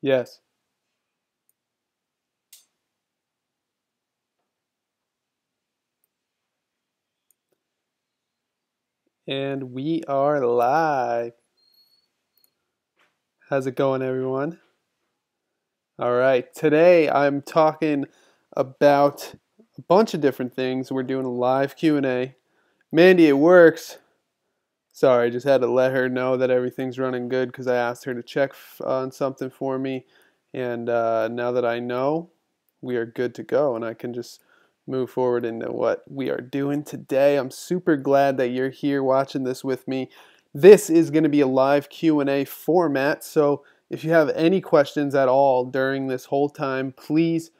Yes. And we are live. How's it going, everyone? All right. Today I'm talking about a bunch of different things. We're doing a live Q&A. Mandy, it works. Sorry, I just had to let her know that everything's running good because I asked her to check on something for me. And now that I know, we are good to go, and I can just move forward into what we are doing today. I'm super glad that you're here watching this with me. This is going to be a live Q&A format, so if you have any questions at all during this whole time, please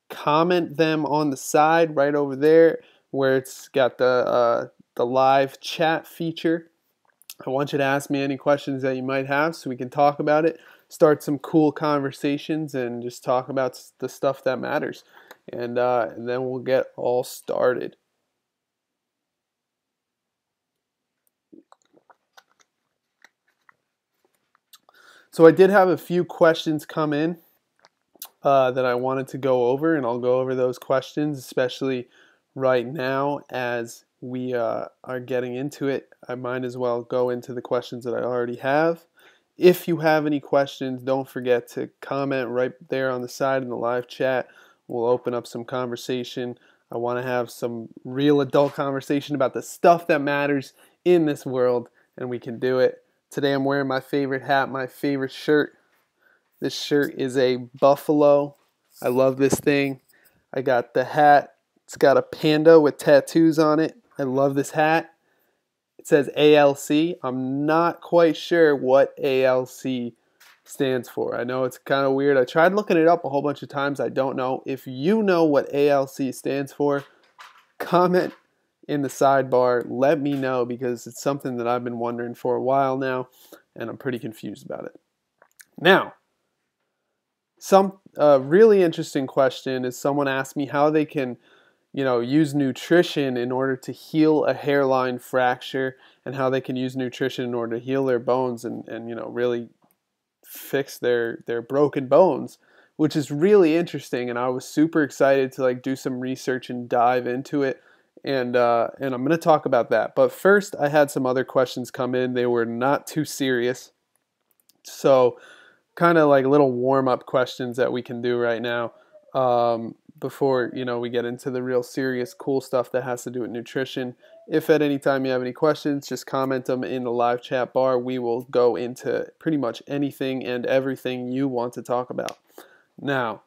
comment them on the side right over there where it's got the live chat feature. I want you to ask me any questions that you might have so we can talk about it, start some cool conversations, and just talk about the stuff that matters. And then we'll get all started. So I did have a few questions come in that I wanted to go over, and I'll go over those questions, especially right now as we are getting into it. I might as well go into the questions that I already have. If you have any questions, don't forget to comment right there on the side in the live chat. We'll open up some conversation. I want to have some real adult conversation about the stuff that matters in this world, and we can do it. Today I'm wearing my favorite hat, my favorite shirt. This shirt is a buffalo. I love this thing. I got the hat. It's got a panda with tattoos on it. I love this hat. It says ALC. I'm not quite sure what ALC stands for. I know it's kind of weird. I tried looking it up a whole bunch of times. I don't know. If you know what ALC stands for, comment in the sidebar. Let me know because it's something that I've been wondering for a while now, and I'm pretty confused about it. Now, some really interesting question is someone asked me how they can use nutrition in order to heal a hairline fracture, and how they can use nutrition in order to heal their bones and really fix their broken bones, which is really interesting. And I was super excited to do some research and dive into it. And I'm going to talk about that. But first, I had some other questions come in. They were not too serious. So kind of like little warm-up questions that we can do right now. Before we get into the real serious cool stuff that has to do with nutrition. If at any time you have any questions, just comment them in the live chat bar. We will go into pretty much anything and everything you want to talk about. Now,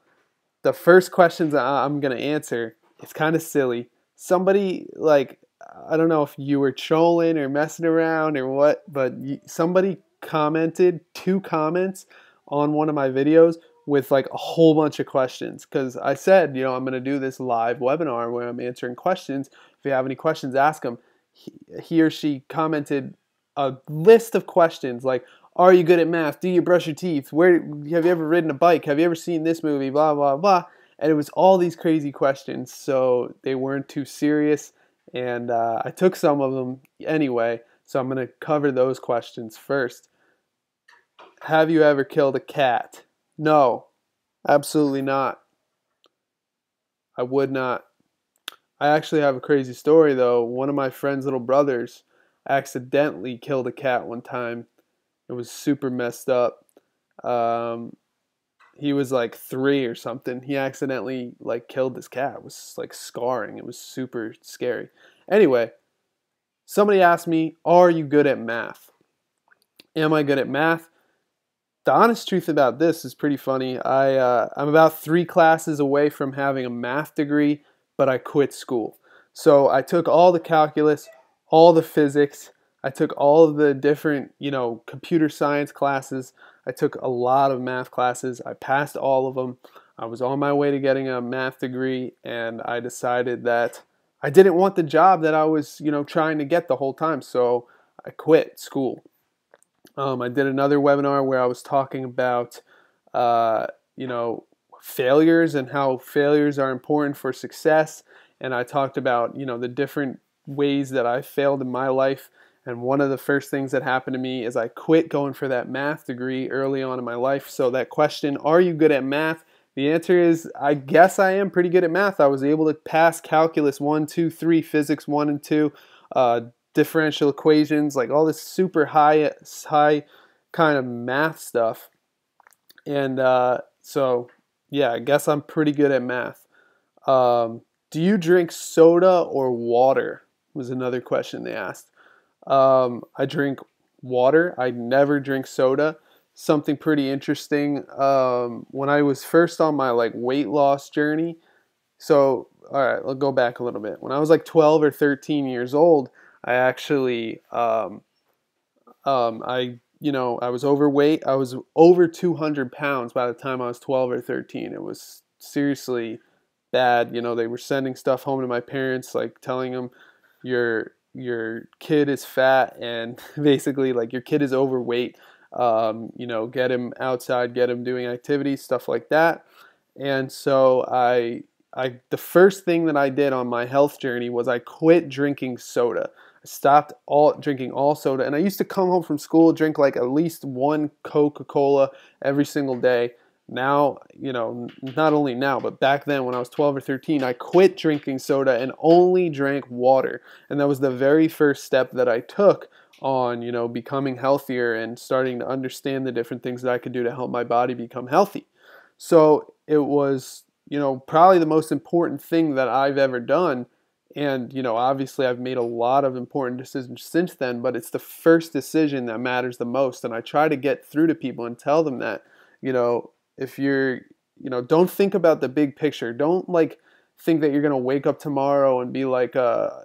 the first questions I'm going to answer, it's kind of silly. Somebody, I don't know if you were trolling or messing around or what, but somebody commented 2 comments on one of my videos with a whole bunch of questions, because I said, I'm going to do this live webinar where I'm answering questions. If you have any questions, ask them. He or she commented a list of questions like, are you good at math? Do you brush your teeth? Where have you ever ridden a bike? Have you ever seen this movie? Blah, blah, blah. And it was all these crazy questions, so they weren't too serious, and I took some of them anyway, so I'm going to cover those questions first. Have you ever killed a cat? No, absolutely not. I would not. I actually have a crazy story though. One of my friend's little brothers accidentally killed a cat one time. It was super messed up. He was 3 or something. He accidentally killed this cat. It was scarring. It was super scary. Anyway, somebody asked me, are you good at math? Am I good at math? The honest truth about this is pretty funny. I'm about 3 classes away from having a math degree, but I quit school. So I took all the calculus, all the physics. I took all of the different, computer science classes. I took a lot of math classes. I passed all of them. I was on my way to getting a math degree, and I decided that I didn't want the job that I was, trying to get the whole time. So I quit school. I did another webinar where I was talking about, failures and how failures are important for success. And I talked about, the different ways that I failed in my life And one of the first things that happened to me is I quit going for that math degree early on in my life. So that question, are you good at math? The answer is, I guess I am pretty good at math. I was able to pass calculus 1, 2, 3, physics 1 and 2, differential equations, like all this super high kind of math stuff. And so, yeah, I guess I'm pretty good at math. Do you drink soda or water? Was another question they asked. I drink water. I never drink soda. Something pretty interesting. When I was first on my like weight loss journey, so all right, I'll go back a little bit. When I was like 12 or 13 years old, I actually I was overweight. I was over 200 pounds by the time I was 12 or 13. It was seriously bad. They were sending stuff home to my parents, like telling them your kid is fat and basically like your kid is overweight. Get him outside, get him doing activities, stuff like that. And so the first thing that I did on my health journey was I quit drinking soda. I stopped drinking all soda, and I used to come home from school, drink like at least one Coca-Cola every single day. Now, not only now, but back then when I was 12 or 13, I quit drinking soda and only drank water. And that was the very first step that I took on, becoming healthier and starting to understand the different things that I could do to help my body become healthy. So it was, probably the most important thing that I've ever done. And, obviously I've made a lot of important decisions since then, but it's the first decision that matters the most. And I try to get through to people and tell them that, if you're, don't think about the big picture. Don't like think that you're going to wake up tomorrow and be like a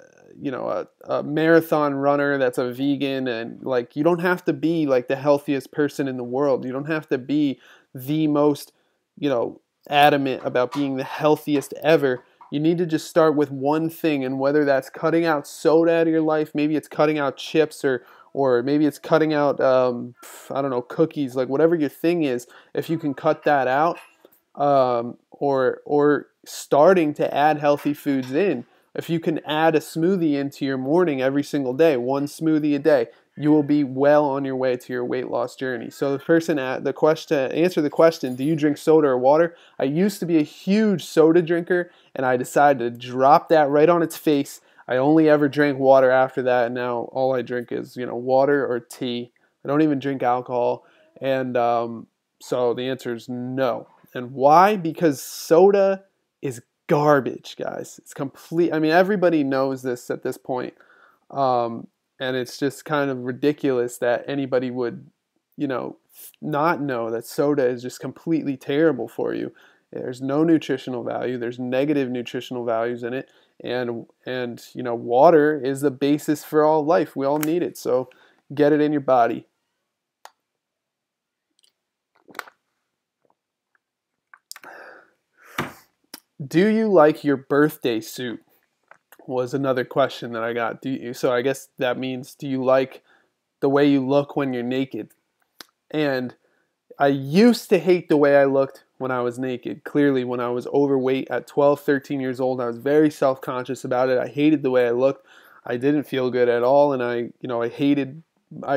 marathon runner that's a vegan, and like you don't have to be like the healthiest person in the world. You don't have to be the most, adamant about being the healthiest ever. You need to just start with one thing, and whether that's cutting out soda out of your life, maybe it's cutting out chips, or maybe it's cutting out, I don't know, cookies, like whatever your thing is, if you can cut that out, or starting to add healthy foods in. If you can add a smoothie into your morning every single day, one smoothie a day, you will be well on your way to your weight loss journey. So the person answer the question, do you drink soda or water? I used to be a huge soda drinker, and I decided to drop that right on its face. I only ever drank water after that, and now all I drink is, water or tea. I don't even drink alcohol, and so the answer is no. And why? Because soda is garbage, guys. It's complete. I mean, everybody knows this at this point, and it's just kind of ridiculous that anybody would, not know that soda is just completely terrible for you. There's no nutritional value. There's negative nutritional values in it. And water is the basis for all life. We all need it. So get it in your body. Do you like your birthday suit? Was another question that I got. So I guess that means, do you like the way you look when you're naked? And I used to hate the way I looked when I was naked. Clearly, when I was overweight at 12, 13 years old, I was very self-conscious about it. I hated the way I looked. I didn't feel good at all, and I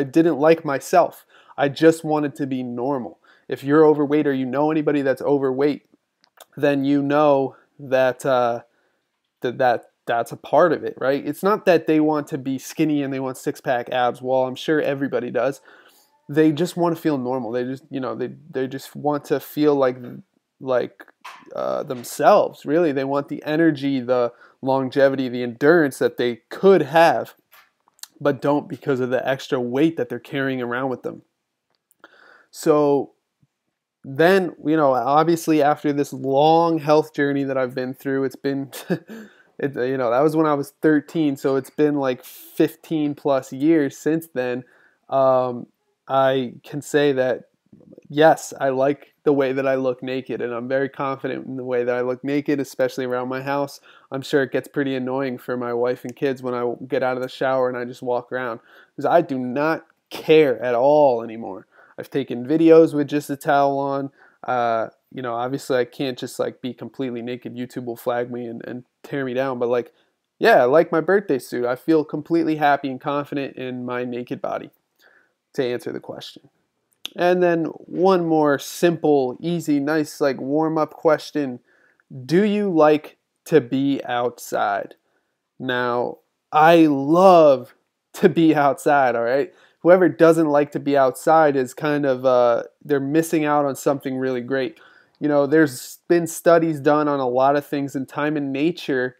didn't like myself. I just wanted to be normal. If you're overweight or you know anybody that's overweight, then you know that that's a part of it, right? It's not that they want to be skinny and they want six-pack abs. Well, I'm sure everybody does. They just want to feel normal. They just, they just want to feel like themselves. Really, they want the energy, the longevity, the endurance that they could have, but don't because of the extra weight that they're carrying around with them. So then, obviously after this long health journey that I've been through, it's been, that was when I was 13. So it's been like 15 plus years since then. I can say that, yes, I like the way that I look naked, and I'm very confident in the way that I look naked, especially around my house. I'm sure it gets pretty annoying for my wife and kids when I get out of the shower and I just walk around, because I do not care at all anymore. I've taken videos with just a towel on. Obviously I can't just like be completely naked. YouTube will flag me and tear me down, but like Yeah, I like my birthday suit. I feel completely happy and confident in my naked body, to answer the question. And then one more simple, easy, nice, like warm up question. Do you like to be outside? Now, I love to be outside, all right? Whoever doesn't like to be outside is kind of, they're missing out on something really great. You know, there's been studies done on a lot of things in time and nature,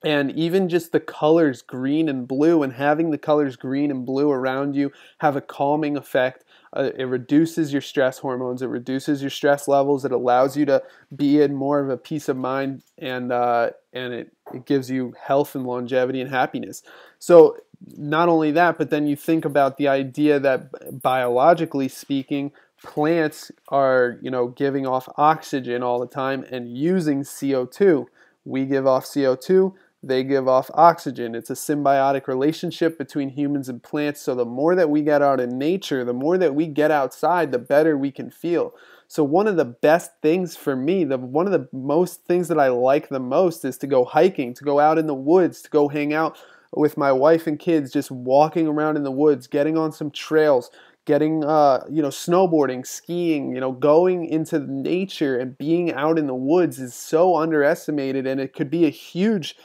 and even just the colors green and blue, and having the colors green and blue around you have a calming effect. It reduces your stress hormones, it reduces your stress levels, it allows you to be in more of a peace of mind, and it gives you health and longevity and happiness. So not only that, but then you think about the idea that biologically speaking, plants are, giving off oxygen all the time and using CO2. We give off CO2, they give off oxygen. It's a symbiotic relationship between humans and plants. So the more that we get out in nature, the more that we get outside, the better we can feel. So one of the best things for me, one of the most things that I like the most is to go hiking, to go out in the woods, to go hang out with my wife and kids, just walking around in the woods, getting on some trails, getting snowboarding, skiing, going into nature and being out in the woods is so underestimated, and it could be a huge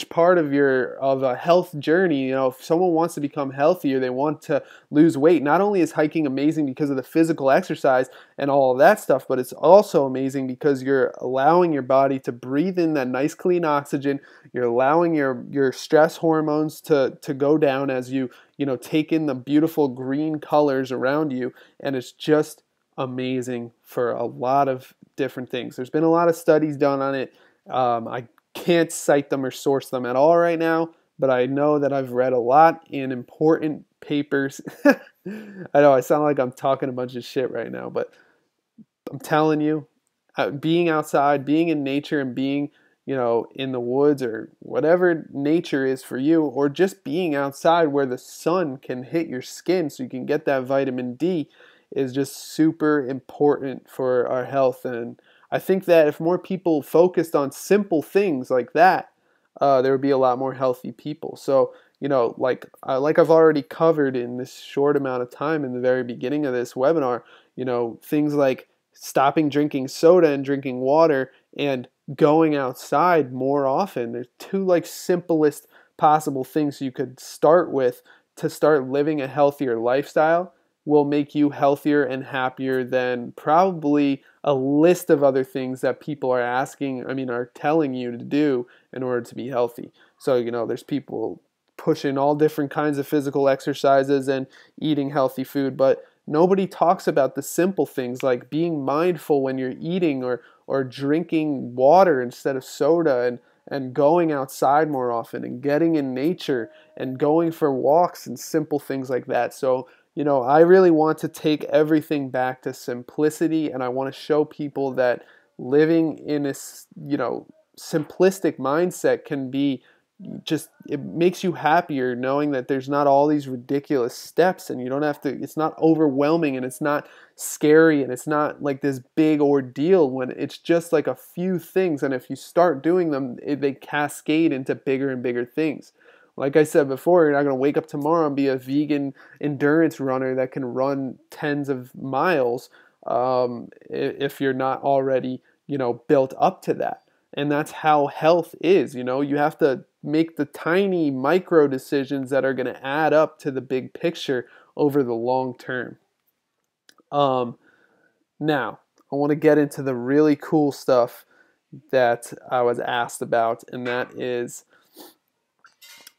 part of a health journey. If someone wants to become healthier, they want to lose weight, not only is hiking amazing because of the physical exercise and all of that stuff, but it's also amazing because you're allowing your body to breathe in that nice clean oxygen. You're allowing your stress hormones to go down as you take in the beautiful green colors around you, and it's just amazing for a lot of different things. There's been a lot of studies done on it. I can't cite them or source them at all right now, but I know that I've read a lot in important papers. I know I sound like I'm talking a bunch of shit right now, but I'm telling you, being outside, being in nature, and being in the woods or whatever nature is for you, or just being outside where the sun can hit your skin so you can get that vitamin D is just super important for our health. And I think that if more people focused on simple things like that, there would be a lot more healthy people. So, like I've already covered in this short amount of time in the very beginning of this webinar, things like stopping drinking soda and drinking water and going outside more often. There's two simplest possible things you could start with to start living a healthier lifestyle, will make you healthier and happier than probably a list of other things that people are telling you to do in order to be healthy. So, there's people pushing all different kinds of physical exercises and eating healthy food, but nobody talks about the simple things like being mindful when you're eating, or drinking water instead of soda, and going outside more often and getting in nature and going for walks and simple things like that. So, I really want to take everything back to simplicity, and I want to show people that living in a, simplistic mindset can be it makes you happier knowing that there's not all these ridiculous steps, and you don't have to, it's not overwhelming, and it's not scary, and it's not like this big ordeal, when it's just like a few things, and if you start doing them, they cascade into bigger and bigger things. Like I said before, you're not going to wake up tomorrow and be a vegan endurance runner that can run tens of miles, if you're not already, built up to that. And that's how health is. You have to make the tiny micro decisions that are going to add up to the big picture over the long term. Now, I want to get into the really cool stuff that I was asked about, and that is,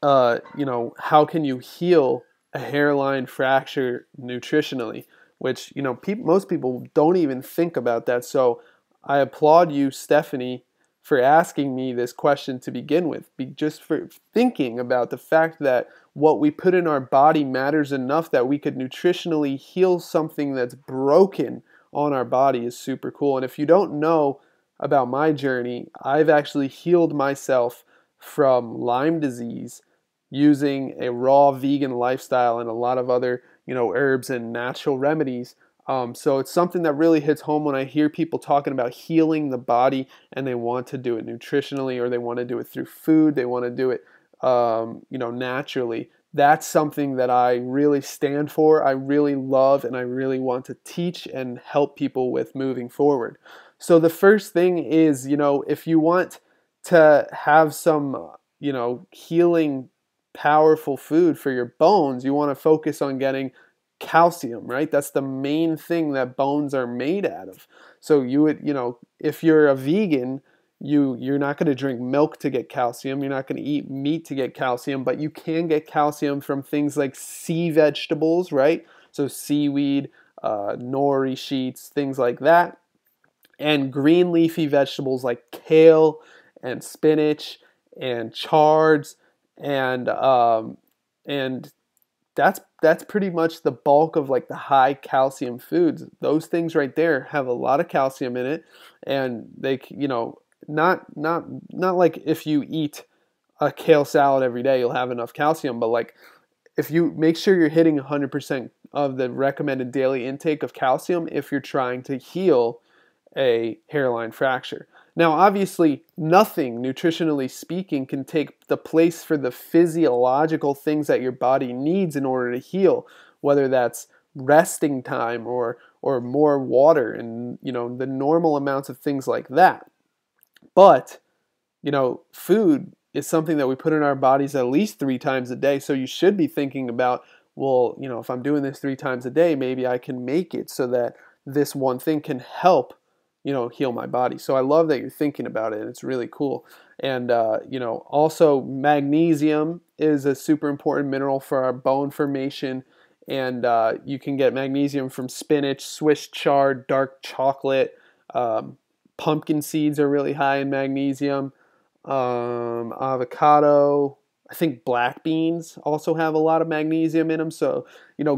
how can you heal a hairline fracture nutritionally? Which, most people don't even think about that. So I applaud you, Stephanie, for asking me this question to begin with, just for thinking about the fact that what we put in our body matters enough that we could nutritionally heal something that's broken on our body is super cool. And if you don't know about my journey, I've actually healed myself from Lyme disease using a raw vegan lifestyle and a lot of other, herbs and natural remedies. So it's something that really hits home when I hear people talking about healing the body and they want to do it nutritionally, or they want to do it through food, they want to do it naturally. That's something that I really stand for, I really love, and I really want to teach and help people with moving forward. So the first thing is, if you want to have some, healing, powerful food for your bones, you want to focus on getting calcium, right? That's the main thing that bones are made out of. So you would, if you're a vegan, you're not going to drink milk to get calcium. You're not going to eat meat to get calcium, but you can get calcium from things like sea vegetables, right? So seaweed, nori sheets, things like that, and green leafy vegetables like kale and spinach and chards, and that's pretty much the bulk of like the high calcium foods. Those things right there have a lot of calcium in it, and they, not like if you eat a kale salad every day you'll have enough calcium, but like if you make sure you're hitting 100% of the recommended daily intake of calcium if you're trying to heal a hairline fracture. Now, obviously, nothing, nutritionally speaking, can take the place for the physiological things that your body needs in order to heal, whether that's resting time or more water and, the normal amounts of things like that. But, food is something that we put in our bodies at least 3 times a day, so you should be thinking about, well, if I'm doing this 3 times a day, maybe I can make it so that this one thing can help heal my body. So I love that you're thinking about it. It's really cool. And, also magnesium is a super important mineral for our bone formation. And you can get magnesium from spinach, Swiss chard, dark chocolate. Pumpkin seeds are really high in magnesium. Avocado. I think black beans also have a lot of magnesium in them. So,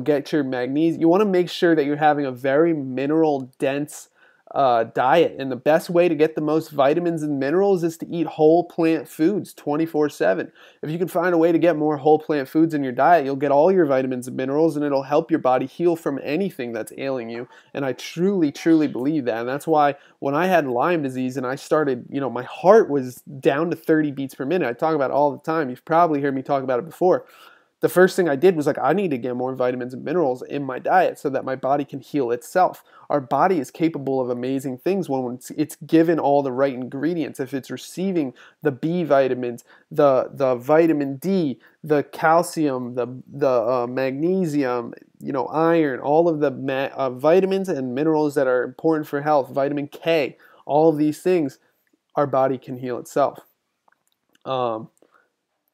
get your magnesium. You want to make sure that you're having a very mineral dense diet, and the best way to get the most vitamins and minerals is to eat whole plant foods 24/7. If you can find a way to get more whole plant foods in your diet, you'll get all your vitamins and minerals, and it'll help your body heal from anything that's ailing you. And I truly, truly believe that. And that's why when I had Lyme disease and I started, my heart was down to 30 beats per minute. I talk about it all the time. You've probably heard me talk about it before. The first thing I did was I need to get more vitamins and minerals in my diet so that my body can heal itself. Our body is capable of amazing things when it's given all the right ingredients. If it's receiving the B vitamins, the vitamin D, the calcium, the magnesium, iron, all of the vitamins and minerals that are important for health, vitamin K, all of these things, our body can heal itself.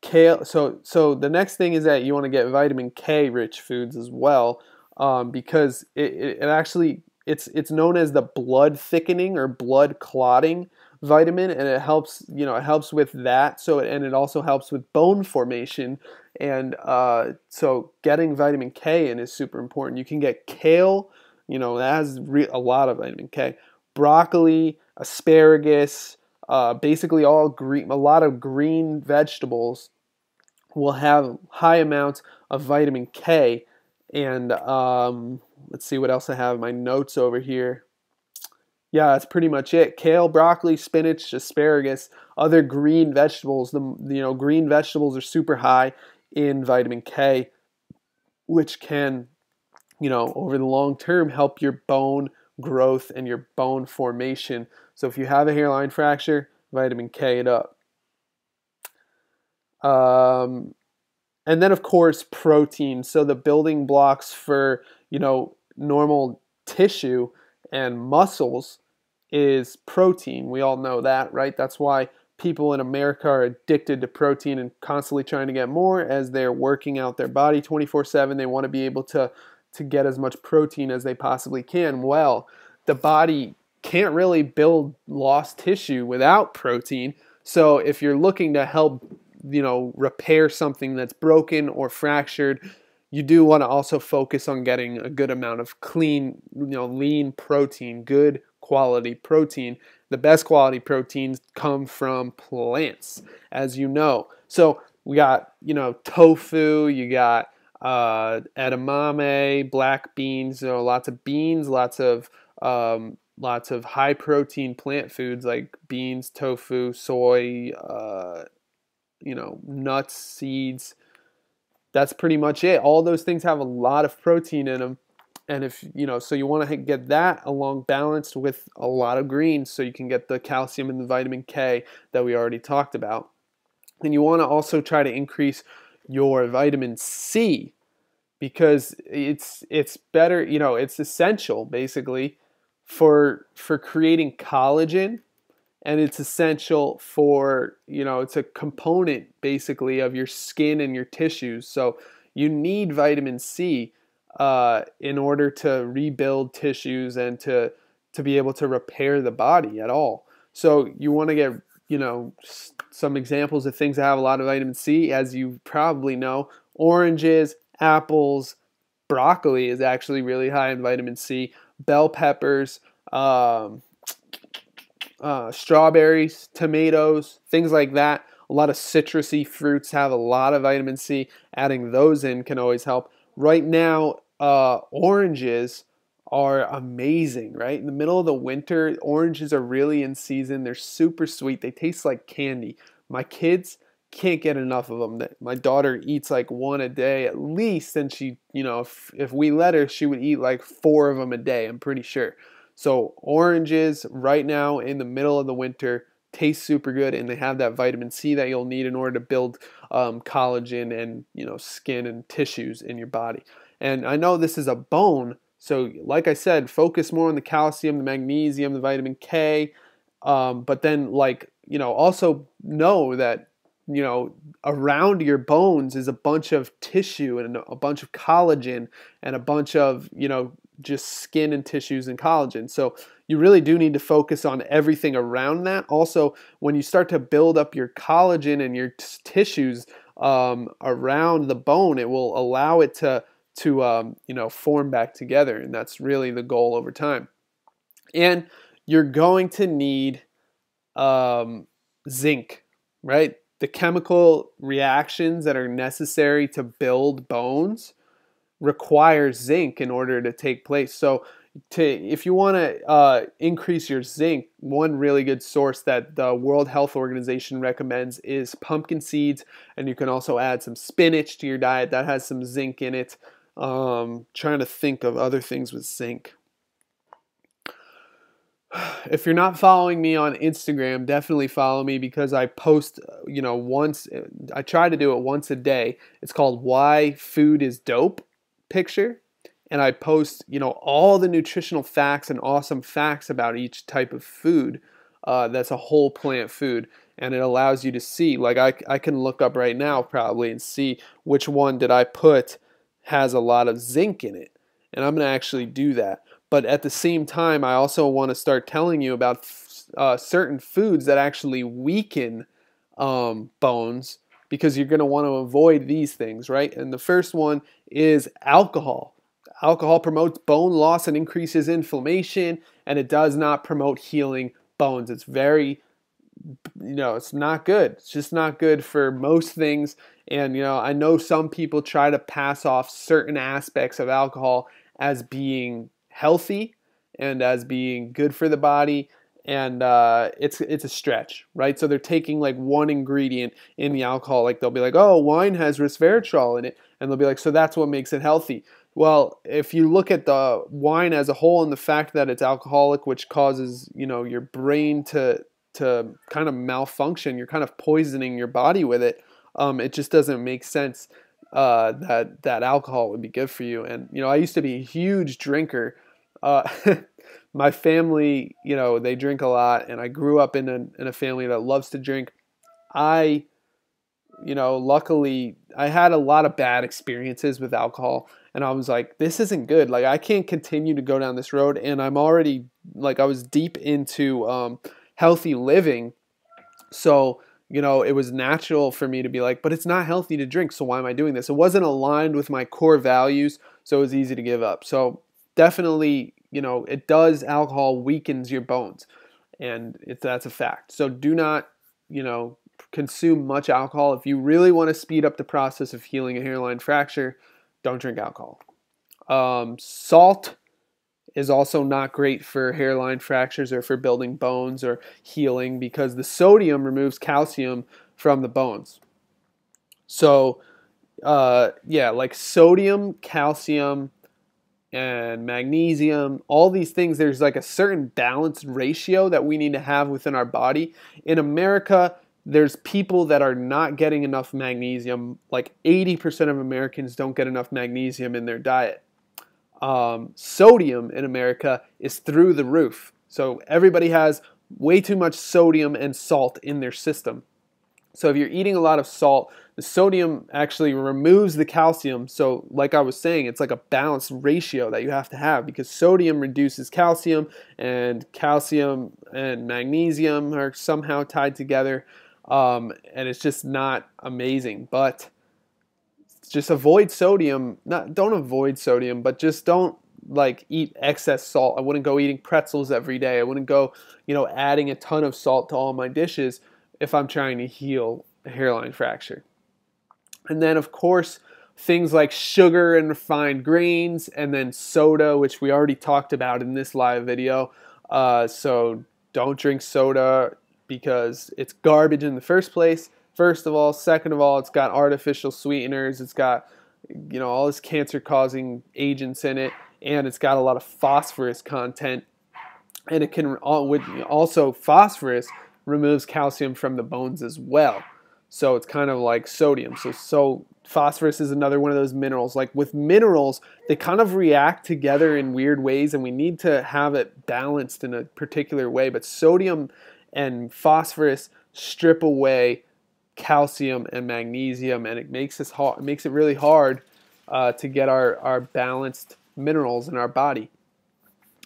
Kale. So the next thing is that you want to get vitamin K rich foods as well, because it actually it's known as the blood thickening or blood clotting vitamin, and it helps with that. So and it also helps with bone formation, and so getting vitamin K in is super important. You can get kale, that has a lot of vitamin K, broccoli, asparagus. Basically a lot of green vegetables will have high amounts of vitamin K. And let's see what else I have in my notes over here. Yeah, that's pretty much it. Kale, broccoli, spinach, asparagus, other green vegetables. Green vegetables are super high in vitamin K, which can, over the long term help your bone growth and your bone formation. So if you have a hairline fracture, vitamin K it up. And then of course protein. So the building blocks for normal tissue and muscles is protein. We all know that, right? That's why people in America are addicted to protein and constantly trying to get more as they're working out their body 24/7. They want to be able to get as much protein as they possibly can. Well, the body can't really build lost tissue without protein. So if you're looking to help, repair something that's broken or fractured, you do want to also focus on getting a good amount of clean, lean protein, good quality protein. The best quality proteins come from plants, as you know. So we got, tofu, you got edamame, black beans, lots of beans, lots of high protein plant foods like beans, tofu, soy, nuts, seeds. That's pretty much it. All those things have a lot of protein in them. And if, so you want to get that along balanced with a lot of greens so you can get the calcium and the vitamin K that we already talked about. And you want to also try to increase your vitamin C because it's better, it's essential basically for creating collagen, and it's essential for, it's a component basically of your skin and your tissues. So you need vitamin C in order to rebuild tissues and to be able to repair the body at all. So you want to get, some examples of things that have a lot of vitamin C, as you probably know: oranges, apples, broccoli is actually really high in vitamin C, bell peppers, strawberries, tomatoes, things like that. A lot of citrusy fruits have a lot of vitamin C. Adding those in can always help. Right now, oranges are amazing, right? In the middle of the winter, oranges are really in season. They're super sweet. They taste like candy. My kids can't get enough of them. My daughter eats like one a day at least, and she, if we let her, she would eat like 4 of them a day, I'm pretty sure. So oranges right now in the middle of the winter taste super good, and they have that vitamin C that you'll need in order to build collagen and, skin and tissues in your body. And I know this is a bone, so like I said, focus more on the calcium, the magnesium, the vitamin K, but then also know that, around your bones is a bunch of tissue and a bunch of collagen and a bunch of, just skin and tissues and collagen. So you really do need to focus on everything around that. Also, when you start to build up your collagen and your tissues around the bone, it will allow it to form back together, and that's really the goal over time. And you're going to need zinc, right? The chemical reactions that are necessary to build bones require zinc in order to take place. So if you want to increase your zinc, one really good source that the World Health Organization recommends is pumpkin seeds, and you can also add some spinach to your diet that has some zinc in it. Trying to think of other things with zinc. If you're not following me on Instagram, definitely follow me, because I post, I try to do it once a day. It's called Why Food is Dope picture. And I post, all the nutritional facts and awesome facts about each type of food that's a whole plant food. And it allows you to see, like I can look up right now probably and see which one did I put has a lot of zinc in it. And I'm going to actually do that. But at the same time, I also want to start telling you about certain foods that actually weaken bones, because you're going to want to avoid these things, right? And the first one is alcohol. Alcohol promotes bone loss and increases inflammation, and it does not promote healing bones. It's very, it's not good. It's just not good for most things. And, I know some people try to pass off certain aspects of alcohol as being healthy and as being good for the body, and it's a stretch, right? So they're taking like one ingredient in the alcohol, like they'll be like, oh, wine has resveratrol in it, and they'll be like, so that's what makes it healthy. Well, if you look at the wine as a whole and the fact that it's alcoholic, which causes, your brain to kind of malfunction, you're kind of poisoning your body with it. It just doesn't make sense that alcohol would be good for you. And I used to be a huge drinker. My family, they drink a lot, and I grew up in a family that loves to drink. Luckily, I had a lot of bad experiences with alcohol, and I was like, this isn't good. Like, I can't continue to go down this road, and I'm already, I was deep into healthy living, so, it was natural for me to be like, but it's not healthy to drink, so why am I doing this? It wasn't aligned with my core values, so it was easy to give up. So, definitely, alcohol weakens your bones, and that's a fact. So do not, consume much alcohol. If you really want to speed up the process of healing a hairline fracture, don't drink alcohol. Salt is also not great for hairline fractures or for building bones or healing because the sodium removes calcium from the bones. So, yeah, like sodium, calcium, and magnesium, all these things, there's like a certain balanced ratio that we need to have within our body. In America, there's people that are not getting enough magnesium. Like 80% of Americans don't get enough magnesium in their diet. Sodium in America is through the roof. So everybody has way too much sodium and salt in their system. So if you're eating a lot of salt, the sodium actually removes the calcium. So like I was saying, it's like a balanced ratio that you have to have because sodium reduces calcium and magnesium are somehow tied together. And it's just not amazing. But just avoid sodium. Don't avoid sodium, but just don't like eat excess salt. I wouldn't go eating pretzels every day. I wouldn't go, adding a ton of salt to all my dishes if I'm trying to heal a hairline fracture. And then, of course, things like sugar and refined grains, and then soda, which we already talked about in this live video. So don't drink soda because it's garbage in the first place. First of all. Second of all, it's got artificial sweeteners. It's got, all this cancer-causing agents in it, and it's got a lot of phosphorus content. And it can also phosphorus removes calcium from the bones as well. So it's kind of like sodium. So phosphorus is another one of those minerals. Like with minerals, they kind of react together in weird ways, and we need to have it balanced in a particular way. But sodium and phosphorus strip away calcium and magnesium, and it makes it really hard to get our balanced minerals in our body.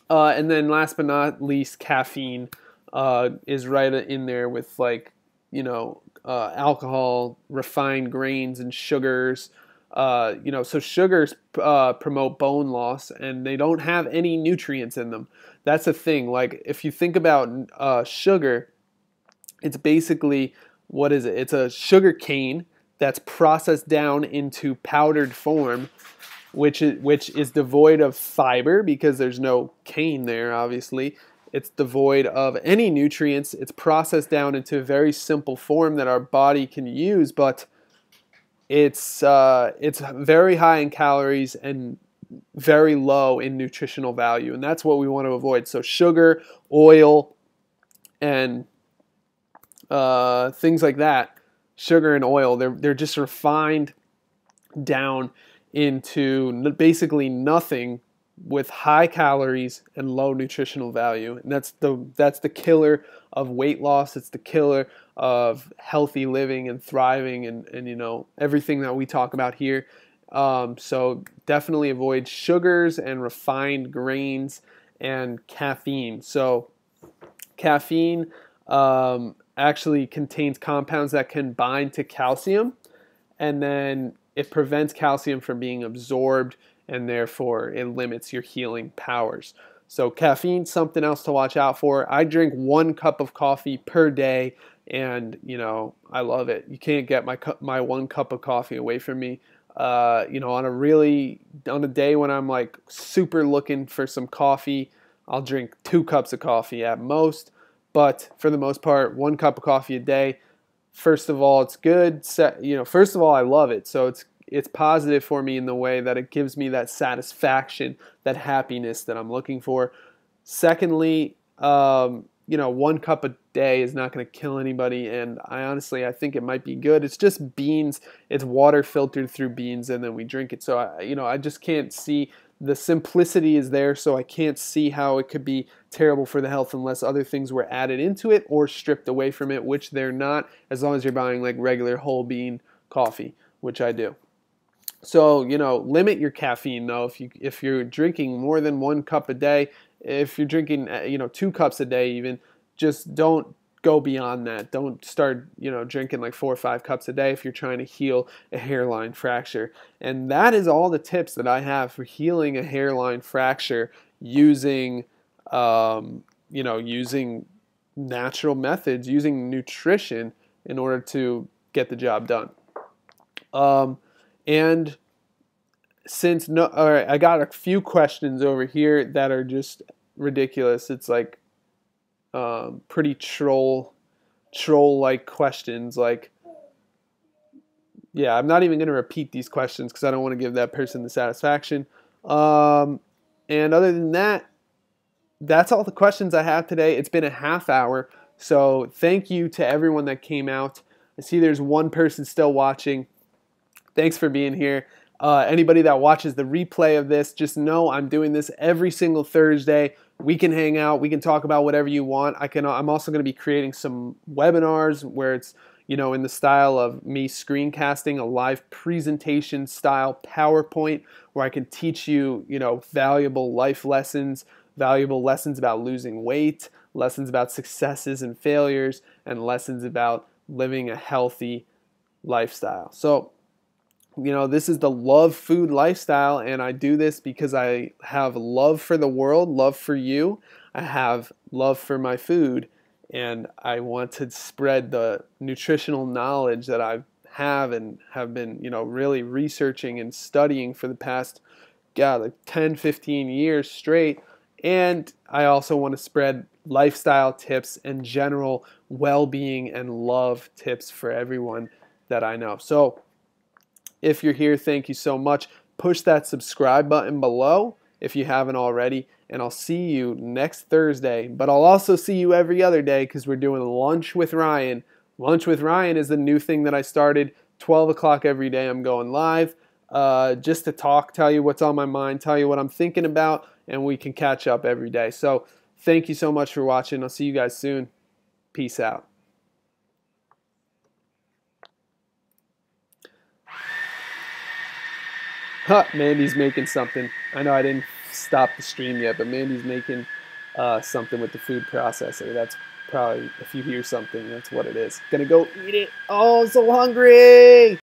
And then last but not least, caffeine is right in there with alcohol, refined grains, and sugars. So sugars promote bone loss, and they don't have any nutrients in them. That's the thing. Like if you think about sugar, it's basically, what is it? It's a sugar cane that's processed down into powdered form, which is devoid of fiber because there's no cane there, obviously. It's devoid of any nutrients. It's processed down into a very simple form that our body can use, but it's very high in calories and very low in nutritional value, and that's what we want to avoid. So sugar, oil, and things like that, sugar and oil, they're just refined down into basically nothing with high calories and low nutritional value. And that's the killer of weight loss. It's the killer of healthy living and thriving and everything that we talk about here. So definitely avoid sugars and refined grains and caffeine. So caffeine actually contains compounds that can bind to calcium, and then it prevents calcium from being absorbed, and therefore it limits your healing powers. So caffeine's something else to watch out for. I drink 1 cup of coffee per day, and I love it. You can't get my 1 cup of coffee away from me. On a day when I'm like super looking for some coffee, I'll drink 2 cups of coffee at most. But for the most part, 1 cup of coffee a day. First of all, it's good. First of all, I love it. So it's positive for me in the way that it gives me that satisfaction, that happiness that I'm looking for. Secondly, 1 cup a day is not going to kill anybody, and I think it might be good. It's just beans. It's water filtered through beans, and then we drink it. So I just can't see, the simplicity is there, so I can't see how it could be terrible for the health unless other things were added into it or stripped away from it, which they're not, as long as you're buying like regular whole bean coffee, which I do. So, limit your caffeine though. If you're drinking more than 1 cup a day, if you're drinking 2 cups a day even, just don't go beyond that. Don't start drinking like 4 or 5 cups a day if you're trying to heal a hairline fracture. And that is all the tips that I have for healing a hairline fracture using using natural methods, using nutrition in order to get the job done. And since no, all right, I got a few questions over here that are just ridiculous. It's like pretty troll-like questions. Like, yeah, I'm not even going to repeat these questions because I don't want to give that person the satisfaction. And other than that, that's all the questions I have today. It's been a half hour, so thank you to everyone that came out. I see there's one person still watching. Thanks for being here. Anybody that watches the replay of this, just know I'm doing this every single Thursday. We can hang out. We can talk about whatever you want. I'm also going to be creating some webinars where it's, in the style of me screencasting a live presentation style PowerPoint where I can teach you, valuable life lessons, valuable lessons about losing weight, lessons about successes and failures, and lessons about living a healthy lifestyle. So, this is the love food lifestyle, and I do this because I have love for the world, love for you. I have love for my food, and I want to spread the nutritional knowledge that I have and have been, really researching and studying for the past, like 10, 15 years straight. And I also want to spread lifestyle tips and general well-being and love tips for everyone that I know. So, if you're here, thank you so much. Push that subscribe button below if you haven't already, and I'll see you next Thursday. But I'll also see you every other day because we're doing Lunch with Ryan. Lunch with Ryan is the new thing that I started. 12 o'clock every day I'm going live just to talk, tell you what's on my mind, tell you what I'm thinking about, and we can catch up every day. So thank you so much for watching. I'll see you guys soon. Peace out. Huh, Mandy's making something. I know I didn't stop the stream yet, but Mandy's making something with the food processor. That's probably, if you hear something, that's what it is. Gonna go eat it. Oh, I'm so hungry!